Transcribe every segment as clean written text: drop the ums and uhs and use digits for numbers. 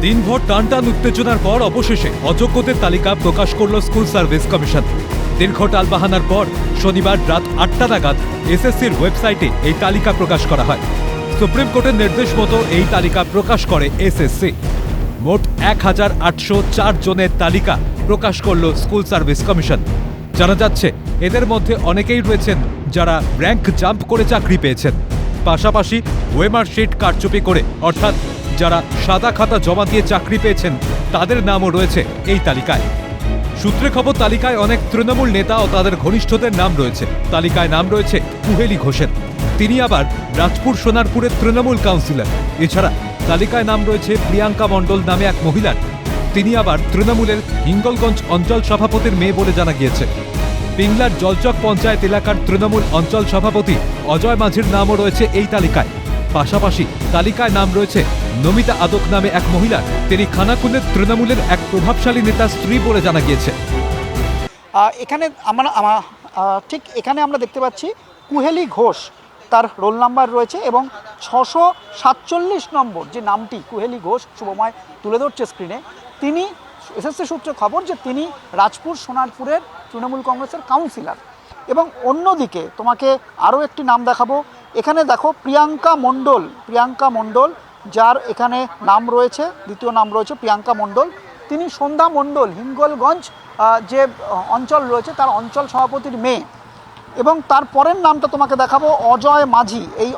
দিনভর টানটান উত্তেজনার পর অবশেষে অযোগ্যদের তালিকা প্রকাশ করল স্কুল সার্ভিস কমিশন। দীর্ঘ টালবাহানার পর শনিবার রাত 8টা নাগাদ এসএসসির ওয়েবসাইটে এই তালিকা প্রকাশ করা হয়। সুপ্রিম কোর্টের নির্দেশ মতো এই তালিকা প্রকাশ করে এসএসসি। মোট 1804 জনের তালিকা প্রকাশ করল স্কুল সার্ভিস কমিশন। জানা যাচ্ছে এদের মধ্যে অনেকেই রয়েছেন যারা র্যাঙ্ক জাম্প করে চাকরি পেয়েছেন, পাশাপাশি ওয়েমার শিট কারচুপি করে অর্থাৎ যারা সাদা খাতা জমা দিয়ে চাকরি পেয়েছেন তাদের নামও রয়েছে এই তালিকায়। সূত্রে খবর, তালিকায় অনেক তৃণমূল নেতা ও তাদের ঘনিষ্ঠদের নাম রয়েছে। তালিকায় নাম রয়েছে কুহেলি ঘোষের, তিনি আবার রাজপুর সোনারপুরের তৃণমূল কাউন্সিলর। এছাড়া তালিকায় নাম রয়েছে প্রিয়াঙ্কা মণ্ডল নামে এক মহিলার, তিনি আবার তৃণমূলের হিঙ্গলগঞ্জ অঞ্চল সভাপতির মেয়ে বলে জানা গিয়েছে। পিংলার জলচক পঞ্চায়েত এলাকার তৃণমূল অঞ্চল সভাপতি অজয় মাঝির নামও রয়েছে এই তালিকায়। পাশাপাশি তালিকায় নাম রয়েছে নমিতা আদক নামে এক মহিলার, তিনি খানাকুলের তৃণমূলের এক প্রভাবশালী নেতার স্ত্রী বলে জানা গিয়েছে। এখানে আমরা দেখতে পাচ্ছি কুহেলি ঘোষ, তার রোল নাম্বার রয়েছে এবং 647 নম্বর যে নামটি কুহেলি ঘোষ শুভময় তুলে ধরছে স্ক্রিনে, তিনি এসএসসি সূত্রে খবর যে তিনি রাজপুর সোনারপুরের তৃণমূল কংগ্রেসের কাউন্সিলর। এবং অন্যদিকে তোমাকে আরও একটি নাম দেখাবো, এখানে দেখো প্রিয়াঙ্কা মণ্ডল, যার এখানে নাম রয়েছে, দ্বিতীয় নাম রয়েছে প্রিয়াঙ্কা মণ্ডল, তিনি সন্ধ্যা মণ্ডল হিঙ্গলগঞ্জ যে অঞ্চল রয়েছে তার অঞ্চল সভাপতির মেয়ে। এবং তার পরের নামটা তোমাকে দেখাবো অজয় মাঝি। এই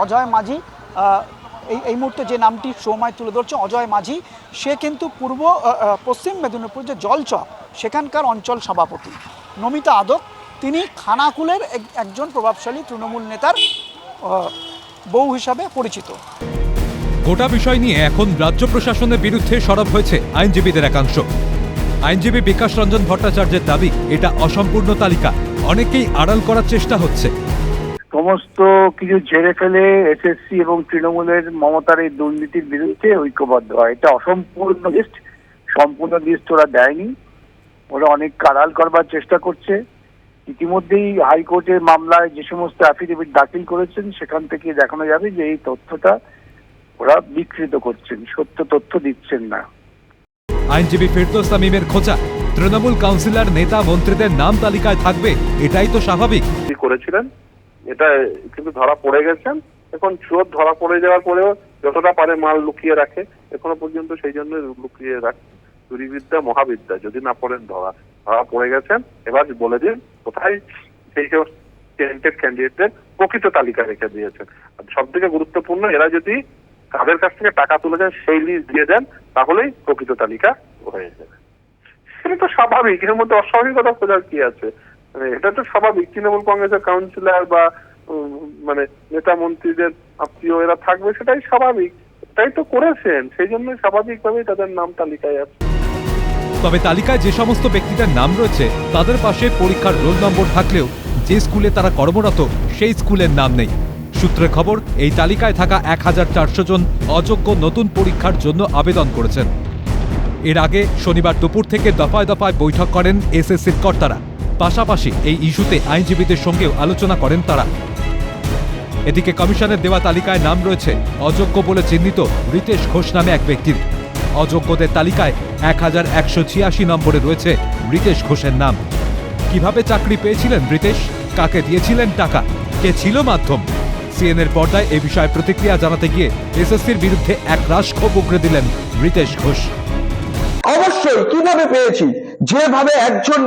অজয় মাঝি এই মুহূর্তে যে নামটি সময় তুলে ধরছে অজয় মাঝি, সে কিন্তু পশ্চিম মেদিনীপুর যে জলচক সেখানকার অঞ্চল সভাপতি। নমিতা আদক, তিনি খানাকুলের একজন প্রভাবশালী তৃণমূল নেতার বউ হিসাবে পরিচিত। গোটা বিষয় নিয়ে এখন রাজ্য প্রশাসনের বিরুদ্ধে সরব হয়েছে আইনজীবীদের একাংশ। আইনজীবী বিকাশ রঞ্জন ভট্টাচার্যের দাবি, এটা অসম্পূর্ণ তালিকা, অনেকেই আড়াল করার চেষ্টা হচ্ছে। সমস্ত কিছু ঝেড়ে ফেলে এসএসসি এবং তৃণমূলের মমতার এই দুর্নীতির বিরুদ্ধে ঐক্যবদ্ধ হয়। এটা অসম্পূর্ণ লিস্ট, সম্পূর্ণ লিস্ট ওরা দেয়নি, ওরা অনেক আড়াল করবার চেষ্টা করছে। ইতিমধ্যেই হাইকোর্টের মামলায় যে সমস্ত অ্যাফিডেভিট দাখিল করেছেন সেখান থেকে দেখানো যাবে যে এই তথ্যটা ওরা বিকৃত করছেন, সত্য তথ্য দিচ্ছেন না। আইনজীবী ফেরদৌস তামিমের খোঁচা, তৃণমূল কাউন্সিলর নেতা মন্ত্রীদের নাম তালিকায় থাকবে, এটাই তো স্বাভাবিক। করেছিলেন এটা কিন্তু ধরা পড়ে গেছেন, এখন চোর ধরা পড়ে যাওয়ার পরেও যতটা পারে মাল লুকিয়ে রাখে, এখনো পর্যন্ত সেই জন্য লুকিয়ে রাখে। চুরিবিদ্যা মহাবিদ্যা, যদি না পড়েন ধরা পড়ে গেছেন, এবার বলে দিন কোথায় সেই সব টেন্টেড ক্যান্ডিডেটদের প্রকৃত তালিকা রেখে দিয়েছেন। সব থেকে গুরুত্বপূর্ণ, এরা যদি তাদের কাছ থেকে টাকা তুলে দেন সেই লিস্ট দিয়ে দেন, তাহলেই প্রকৃত তালিকা হয়ে যাবে। সেটা তো স্বাভাবিক, এর মধ্যে অস্বাভাবিকতা খোঁজার কি আছে? এটা তো স্বাভাবিক, তৃণমূল কংগ্রেসের কাউন্সিলর বা নেতা মন্ত্রীদের আত্মীয় এরা থাকবে, সেটাই স্বাভাবিক, এটাই তো করেছেন, সেই জন্য স্বাভাবিকভাবেই তাদের নাম তালিকায় আছে। তবে তালিকায় যে সমস্ত ব্যক্তিদের নাম রয়েছে তাদের পাশে পরীক্ষার রোল নম্বর থাকলেও যে স্কুলে তারা কর্মরত সেই স্কুলের নাম নেই। সূত্রে খবর, এই তালিকায় থাকা 1400 জন অযোগ্য নতুন পরীক্ষার জন্য আবেদন করেছেন। এর আগে শনিবার দুপুর থেকে দফায় দফায় বৈঠক করেন এসএসসির কর্তারা। পাশাপাশি এই ইস্যুতে আইনজীবীদের সঙ্গেও আলোচনা করেন তারা। এদিকে কমিশনের দেওয়া তালিকায় নাম রয়েছে অযোগ্য বলে চিহ্নিত রিতেশ ঘোষ নামে এক ব্যক্তির। অযোগ্যদের তালিকায় 1186 নম্বরে রয়েছে রিতেশ ঘোষের নাম। কিভাবে চাকরি পেয়েছিলেন রিতেশ, কাকে দিয়েছিলেন টাকা, কে ছিল মাধ্যম, সিএনএর পর্দায় এ বিষয়ে প্রতিক্রিয়া জানাতে গিয়ে এসএসসির বিরুদ্ধে একরাশ ক্ষোভ উগরে দিলেন রিতেশ ঘোষ। অবশ্যই কিভাবে পেয়েছি, যেভাবে একজন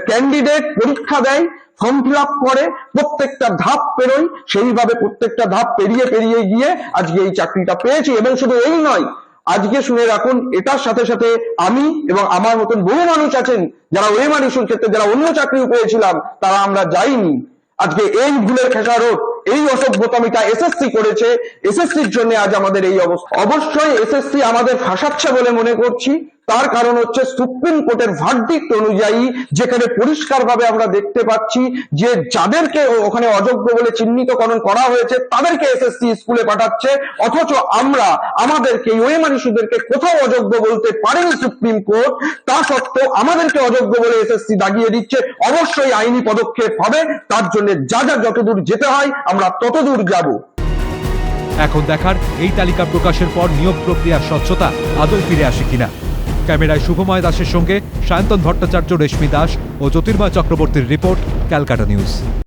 ক্যান্ডিডেট পরীক্ষা দেয়, ফর্ম ফিল আপ করে, প্রত্যেকটা ধাপ পেরোয়, সেইভাবে প্রত্যেকটা ধাপ পেরিয়ে গিয়ে আজকে এই চাকরিটা পেয়েছি। এবং শুধু এই নয়, আজকে শুনে রাখুন, এটার সাথে সাথে আমি এবং আমার মতন বহু মানুষ আছেন যারা ওয়েমার ইস্যুর ক্ষেত্রে যারা অন্য চাকরিও পেয়েছিলাম, তারা আমরা যাইনি। আজকে এই ভুলের খেসারত, এই অসভ্যতামিটা এসএসসি করেছে, এসএসসির জন্য আজ আমাদের এই অবস্থা। অবশ্যই এসএসসি আমাদের ফাঁসাচ্ছে বলে মনে করছি, তার কারণ হচ্ছে সুপ্রিম কোর্টের ভার্ডিক্ট অনুযায়ী, যেখানে পরিষ্কারভাবে আমরা দেখতে পাচ্ছি যে যাদেরকে ওখানে অযোগ্য বলে চিহ্নিতকরণ করা হয়েছে তাদেরকে এসএসসি স্কুলে পাঠাচ্ছে, অথচ আমরা আমাদেরকে ওয়েমার ইস্যুদেরকে কোথাও অযোগ্য বলতে পারেনি সুপ্রিম কোর্ট, তা সত্ত্বেও আমাদেরকে অযোগ্য বলে এসএসসি দাগিয়ে দিচ্ছে। অবশ্যই আইনি পদক্ষেপ হবে, তার জন্য যতদূর যেতে হয় আমরা ততদূর যাব। এখন দেখার এই তালিকা প্রকাশের পর নিয়োগ প্রক্রিয়ার স্বচ্ছতা আদৌ ফিরে আসে কিনা। ক্যামেরায় শুভময় দাসের সঙ্গে সায়ন্তন ভট্টাচার্য, রেশমি দাস ও জ্যোতির্ময় চক্রবর্তীর রিপোর্ট, ক্যালকাটা নিউজ।